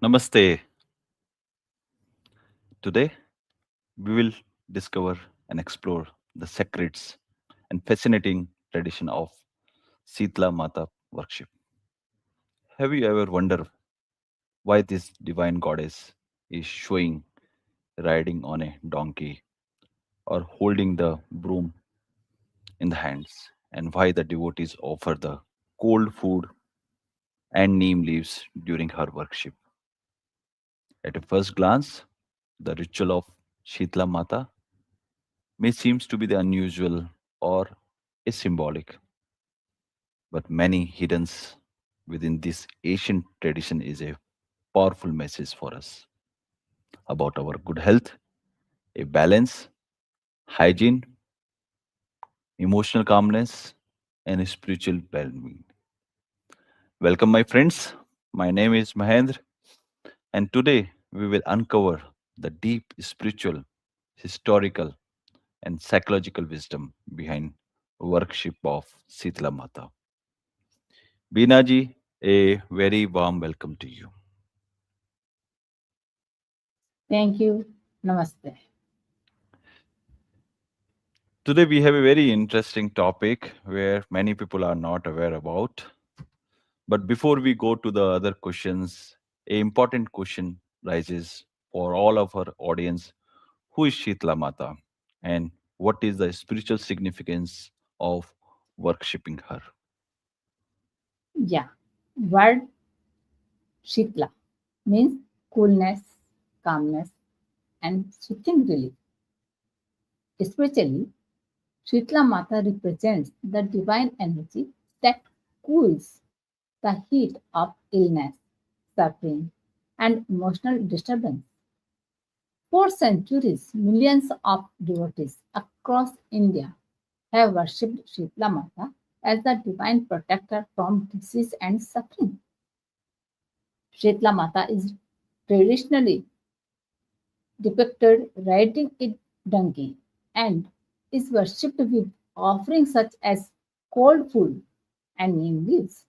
Namaste. Today we will discover and explore the secrets and fascinating tradition of Shitala Mata worship. Have you ever wondered why this divine goddess is showing riding on a donkey or holding the broom in the hands, and why the devotees offer the cold food and neem leaves during her worship? At a first glance, the ritual of Shitla Mata may seems to be the unusual or is symbolic, but many hidden within this ancient tradition is a powerful message for us about our good health, a balance, hygiene, emotional calmness, and spiritual well-being. Welcome, my friends. My name is Mahendra, and today we will uncover the deep spiritual, historical, and psychological wisdom behind worship of Sitla Mata. Binaji, a very warm welcome to you. Thank you. Namaste. Today we have a very interesting topic where many people are not aware about. But before we go to the other questions, a important question rises for all of our audience: Who is Shitla Mata, and what is the spiritual significance of worshipping her? Yeah. Word Shitla means coolness, calmness, and soothing relief. Especially, Shitla Mata represents the divine energy that cools the heat of illness, suffering, and emotional disturbance. For centuries, millions of devotees across India have worshipped Shitla Mata as the divine protector from disease and suffering. Shitla Mata is traditionally depicted riding a donkey and is worshipped with offerings such as cold food and neem leaves.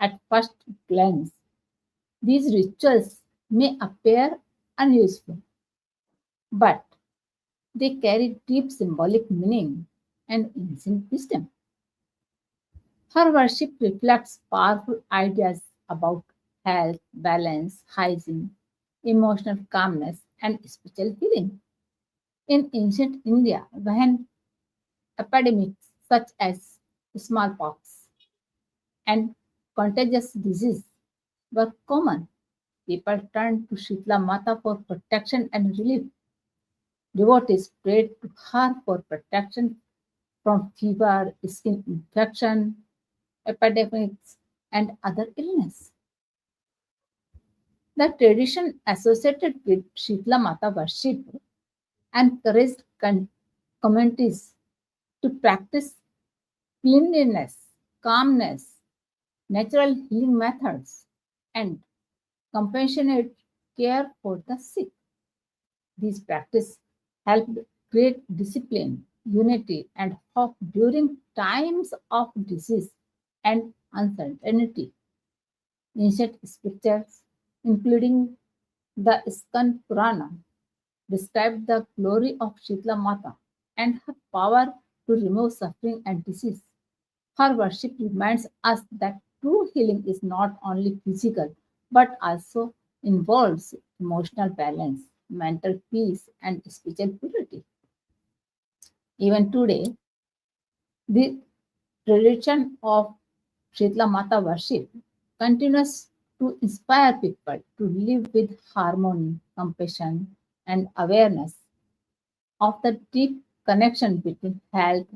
At first glance, these rituals may appear unuseful, but they carry deep symbolic meaning and ancient wisdom. Her worship reflects powerful ideas about health, balance, hygiene, emotional calmness, and spiritual healing. In ancient India, when epidemics such as smallpox and contagious disease were common, people turned to Shitla Mata for protection and relief. Devotees prayed to her for protection from fever, skin infection, epidemics, and other illness. The tradition associated with Shitla Mata worship encouraged communities to practice cleanliness, calmness, natural healing methods, and compassionate care for the sick. These practices helped create discipline, unity, and hope during times of disease and uncertainty. Ancient scriptures, including the Iskan Purana, describe the glory of Shitla Mata and her power to remove suffering and disease. Her worship reminds us that true healing is not only physical but also involves emotional balance, mental peace, and spiritual purity. Even today, the tradition of Shitla Mata worship continues to inspire people to live with harmony, compassion, and awareness of the deep connection between health,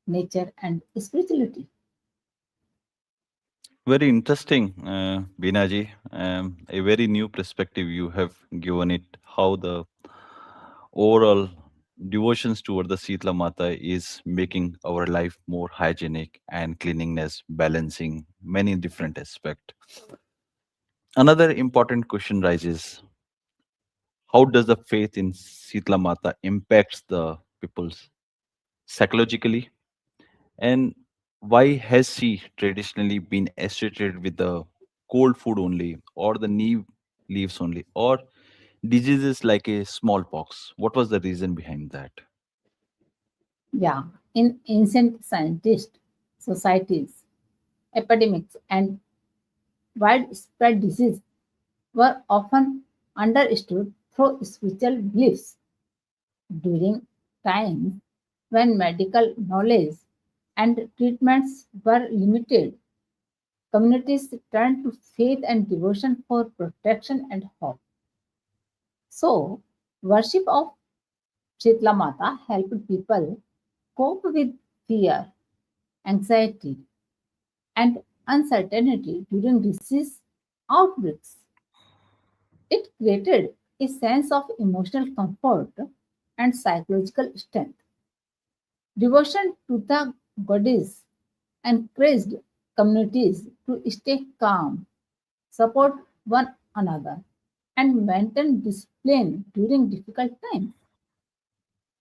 nature, and spirituality. Very interesting, Binaji. A very new perspective you have given it, how the overall devotions toward the Sitla Mata is making our life more hygienic and cleanliness, balancing many different aspects. Another important question rises: How does the faith in Sitla Mata impacts the people's psychologically, and why has she traditionally been associated with the cold food only or the need? leaves only, or diseases like a smallpox? What was the reason behind that? Yeah, in ancient scientist societies, epidemics and widespread disease were often understood through spiritual beliefs. During times when medical knowledge and treatments were limited, communities turned to faith and devotion for protection and hope. So, worship of Shitla Mata helped people cope with fear, anxiety, and uncertainty during disease outbreaks. It created a sense of emotional comfort and psychological strength. Devotion to the goddess encouraged communities to stay calm, support one another, and maintain discipline during difficult times.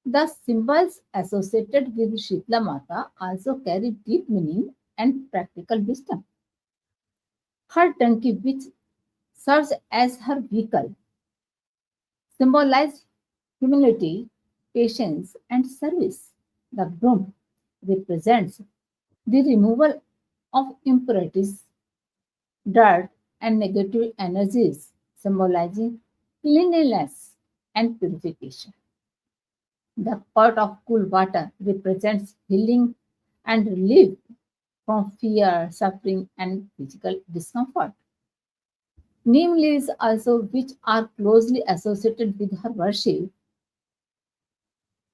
The symbols associated with Shitla Mata also carry deep meaning and practical wisdom. Her donkey, which serves as her vehicle, symbolizes humility, patience, and service. The broom represents the removal of impurities, dirt, and negative energies, symbolizing cleanliness and purification. The pot of cool water represents healing and relief from fear, suffering, and physical discomfort. Neem leaves, also, which are closely associated with her worship,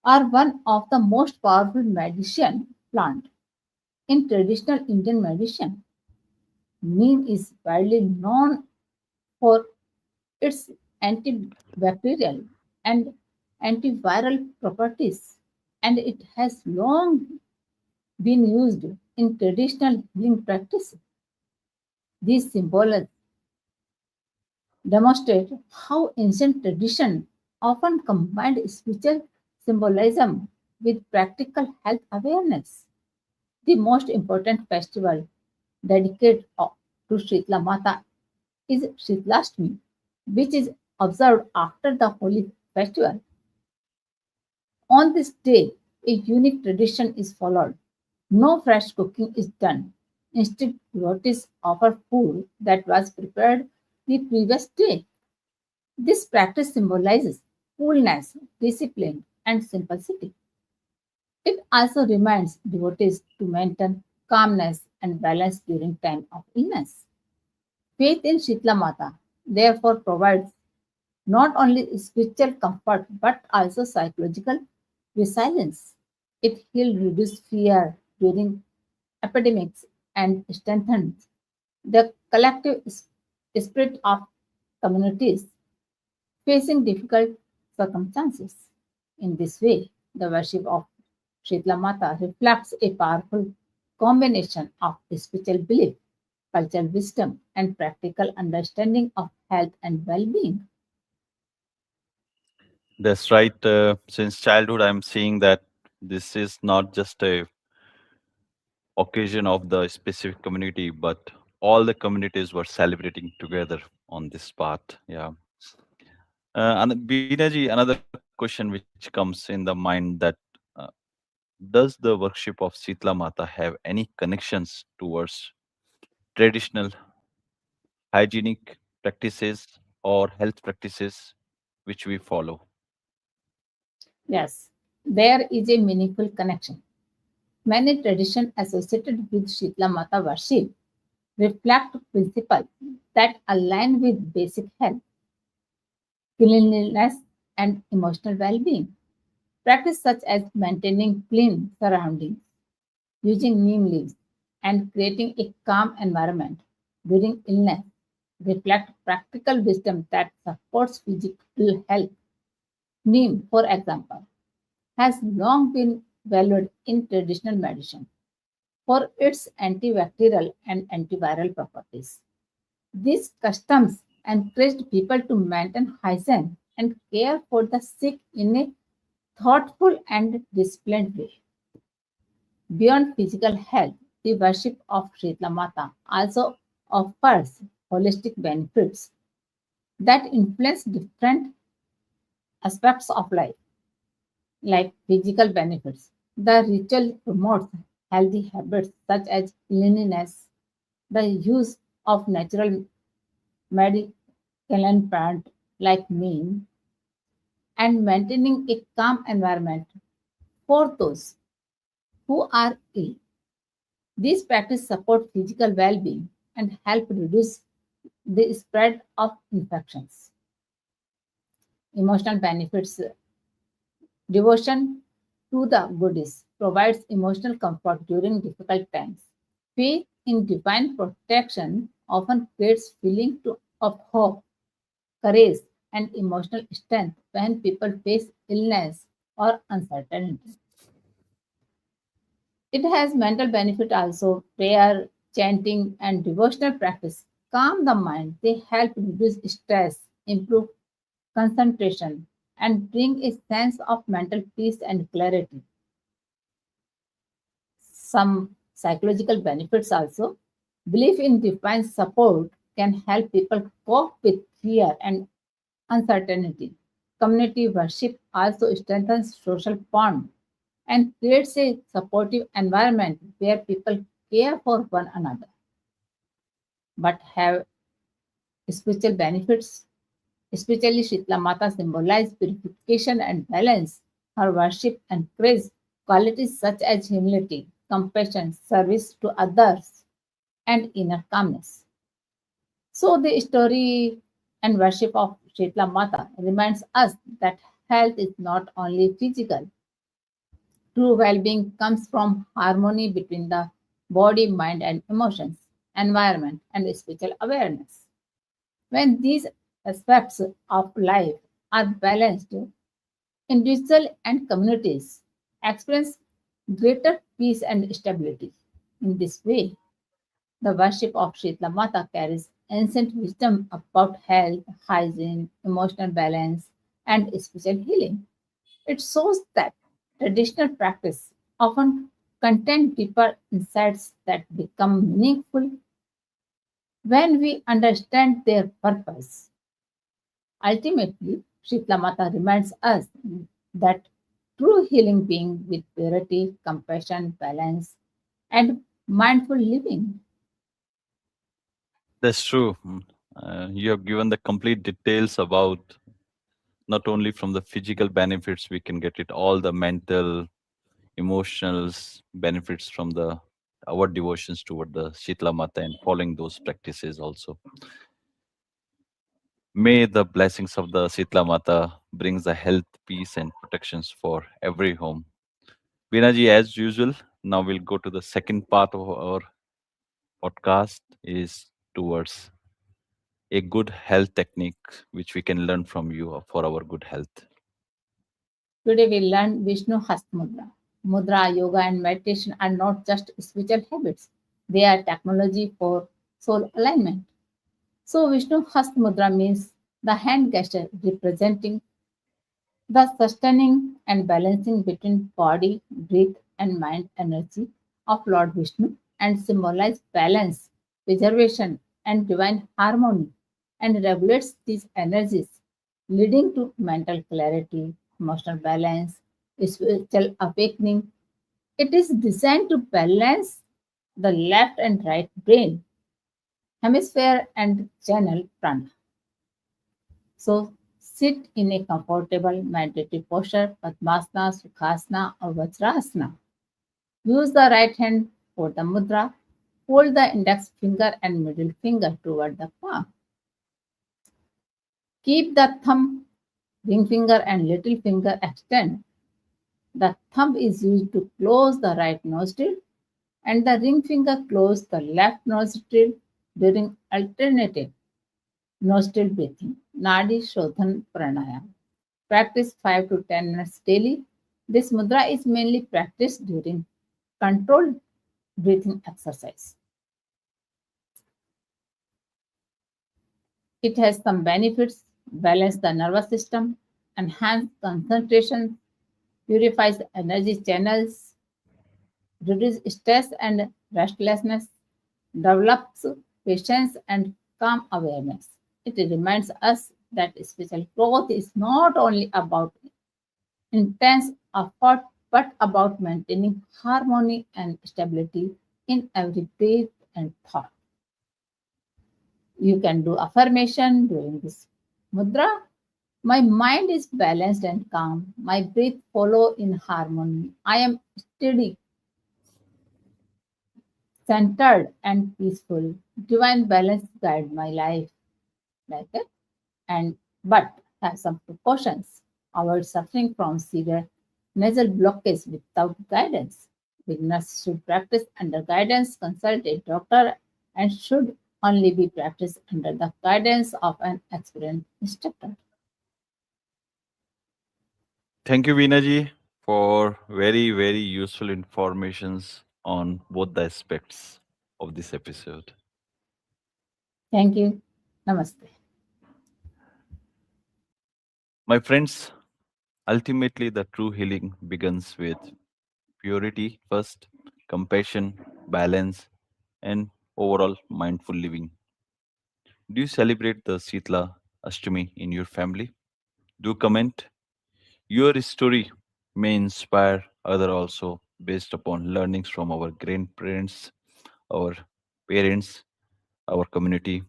are one of the most powerful medicine plant in traditional Indian medicine. Neem is widely known for its antibacterial and antiviral properties, and it has long been used in traditional healing practices. These symbols demonstrate how ancient tradition often combined spiritual symbolism with practical health awareness. The most important festival dedicated to Shitla Mata is Shitlashtami, which is observed after the holy festival. On this day, a unique tradition is followed. No fresh cooking is done. Instead, devotees offer food that was prepared the previous day. This practice symbolizes coolness, discipline, and simplicity. It also reminds devotees to maintain calmness and balance during time of illness. Faith in Shitla Mata therefore provides not only spiritual comfort but also psychological resilience. It will reduce fear during epidemics and strengthens the collective spirit of communities facing difficult circumstances. In this way, the worship of Shitla Mata reflects a powerful combination of spiritual belief, cultural wisdom, and practical understanding of health and well being. That's right. Since childhood, I'm seeing that this is not just a occasion of the specific community, but all the communities were celebrating together on this part. Yeah. And Binaji, another question which comes in the mind that uh, does the worship of Sitla Mata have any connections towards traditional hygienic practices or health practices which we follow? Yes, there is a meaningful connection. Many traditions associated with Shitla Mata worship reflect principles that align with basic health, cleanliness, and emotional well being. Practice such as maintaining clean surroundings, using neem leaves, and creating a calm environment during illness reflect practical wisdom that supports physical health. Neem, for example, has long been valued in traditional medicine for its antibacterial and antiviral properties. These customs encouraged people to maintain hygiene and care for the sick in a thoughtful and disciplined way. Beyond physical health, the worship of Shitla Mata also offers holistic benefits. that influence different aspects of life, like physical benefits. The ritual promotes healthy habits such as cleanliness, the use of natural medicinal plant like neem, and maintaining a calm environment for those who are ill. These practices support physical well-being and help reduce the spread of infections. Emotional benefits. Devotion to the goddess provides emotional comfort during difficult times. Faith in divine protection often creates feeling of hope, courage, and emotional strength when people face illness or uncertainty. It has mental benefit also. Prayer, chanting, and devotional practice calm the mind. They help reduce stress, improve concentration, and bring a sense of mental peace and clarity. Some psychological benefits also. Belief in divine support can help people cope with fear and uncertainty. Community worship also strengthens social bond and creates a supportive environment where people care for one another. But have spiritual benefits, especially Shitla Mata symbolize purification and balance. Her worship encourages qualities such as humility, compassion, service to others, and inner calmness. So the story and worship of Shitla Mata reminds us that health is not only physical. True well-being comes from harmony between the body, mind, and emotions, environment, and spiritual awareness. When these aspects of life are balanced, individuals and communities experience greater peace and stability. In this way, the worship of Shitla Mata carries ancient wisdom about health, hygiene, emotional balance, and spiritual healing. It shows that traditional practice often contain deeper insights that become meaningful when we understand their purpose. Ultimately, Shitla Mata reminds us that true healing being with purity, compassion, balance, and mindful living. That's true. You have given the complete details about not only from the physical benefits we can get it, all the mental, emotional benefits from the our devotions toward the Shitla Mata and following those practices also. May the blessings of the Shitla Mata brings the health, peace, and protections for every home. Vinaji, as usual, now we'll go to the second part of our podcast is towards a good health technique which we can learn from you for our good health. Today we learn Vishnu Hast Mudra. Mudra, yoga, and meditation are not just spiritual habits, they are technology for soul alignment. So, Vishnu Hast Mudra means the hand gesture representing the sustaining and balancing between body, breath, and mind energy of Lord Vishnu and symbolize balance, preservation, and divine harmony and regulates these energies, leading to mental clarity, emotional balance, spiritual awakening. It is designed to balance the left and right brain, hemisphere, and channel prana. So sit in a comfortable meditative posture, Padmasana, Sukhasana, or Vajrasana. Use the right hand for the mudra. Hold the index finger and middle finger toward the palm. Keep the thumb, ring finger, and little finger extended. The thumb is used to close the right nostril, and the ring finger close the left nostril during alternative nostril breathing. Nadi Shodhan Pranayam. Practice 5 to 10 minutes daily. This mudra is mainly practiced during controlled breathing exercise. It has some benefits: balance the nervous system, enhance concentration, purifies energy channels, reduce stress and restlessness, develops patience and calm awareness. It reminds us that spiritual growth is not only about intense effort but about maintaining harmony and stability in every breath and thought. You can do affirmation during this mudra. My mind is balanced and calm. My breath follow in harmony. I am steady, centered, and peaceful. Divine balance guide my life. Like that. And but have some precautions. Avoid suffering from severe nasal blockage without guidance. Beginners should practice under guidance, consult a doctor, and should only be practiced under the guidance of an experienced instructor. Thank you, Veena for very, very useful informations on both the aspects of this episode. Thank you. Namaste. My friends, ultimately the true healing begins with purity first, compassion, balance, and overall mindful living. Do you celebrate the Sitla Ashtami in your family? Do comment. Your story may inspire other also based upon learnings from our grandparents, our parents, our community.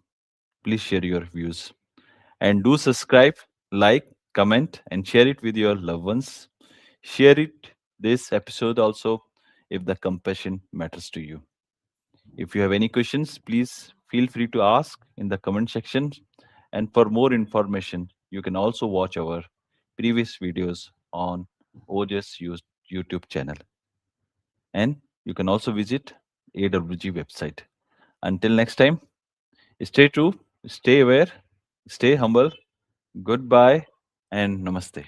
Please share your views and do subscribe, like, comment, and share it with your loved ones. Share it this episode also if the compassion matters to you. If you have any questions, please feel free to ask in the comment section. And for more information, you can also watch our previous videos on Ojas YouTube channel. And you can also visit AWG website. Until next time, stay true, stay aware, stay humble. Goodbye and namaste.